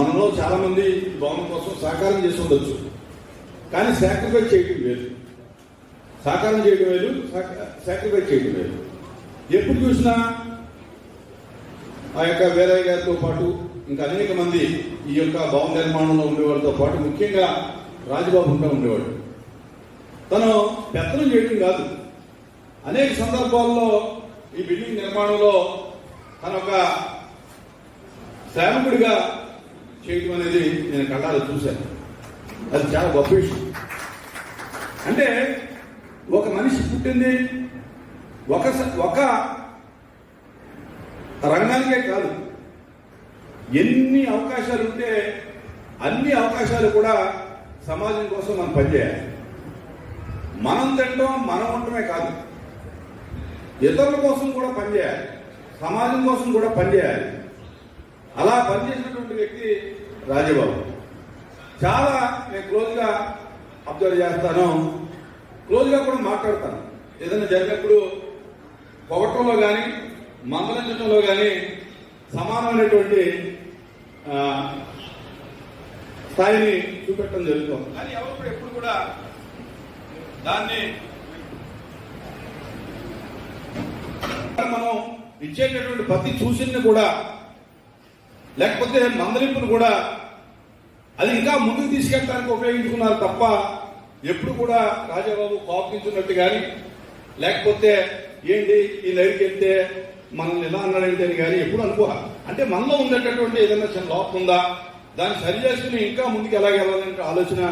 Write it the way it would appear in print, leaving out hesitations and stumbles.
మనలో చాలా మంది భవనం కోసం సహకారం చేసి ఉండొచ్చు, కానీ సాక్రిఫైస్ చేయడం వేరు. సహకారం చేయడం వేరు, సాక్రిఫైస్ చేయడం వేరు. ఎప్పుడు చూసినా ఆ యొక్క వీరయ్య గారితో పాటు ఇంకా అనేక మంది ఈ యొక్క భవన నిర్మాణంలో ఉండేవాడితో పాటు ముఖ్యంగా రాజబాబు ఉండేవాడు. తను పెత్తనం చేయడం కాదు, అనేక సందర్భాల్లో ఈ బిల్డింగ్ నిర్మాణంలో తన ఒక శ్రామికుడిగా చేయడం అనేది నేను కళ్ళారా చూశాను. అది చాలా గొప్ప విషయం. అంటే ఒక మనిషి పుట్టింది ఒక రంగానికే కాదు, ఎన్ని అవకాశాలు ఉంటే అన్ని అవకాశాలు కూడా సమాజం కోసం మనం పనిచేయాలి. మనం తినడం మనం ఉండటమే కాదు, ఇతరుల కోసం కూడా పనిచేయాలి, సమాజం కోసం కూడా పనిచేయాలి. అలా పనిచేసినటువంటి వ్యక్తి రాజబాబు. చాలా నేను క్లోజ్గా అబ్జర్వ్ చేస్తాను, క్లోజ్గా కూడా మాట్లాడతాను. ఏదైనా జరిగినప్పుడు పొగట్టంలో కానీ మందలించడంలో కానీ సమానమైనటువంటి స్థాయిని చూపెట్టడం జరుగుతుంది. కానీ ఎవరు ఎప్పుడు కూడా దాన్ని మనం ఇచ్చేటటువంటి ప్రతి సూచనని కూడా లేకపోతే మందలింపును కూడా అది ఇంకా ముందుకు తీసుకెళ్ళడానికి ఉపయోగించుకున్నారు తప్ప ఎప్పుడు కూడా రాజాబాబు కోపించినట్టు కానీ లేకపోతే ఏంటి ఈ లైఫ్కి వెళ్తే మనల్ని ఎలా అన్నాడంటే అని కానీ ఎప్పుడు అనుకోవాలి. అంటే మనలో ఉండేటటువంటి ఏదైనా చిన్న లోపం ఉందా, దాన్ని సరి చేసుకుని ఇంకా ముందుకు ఎలాగెళ్ళాలంటే ఆలోచన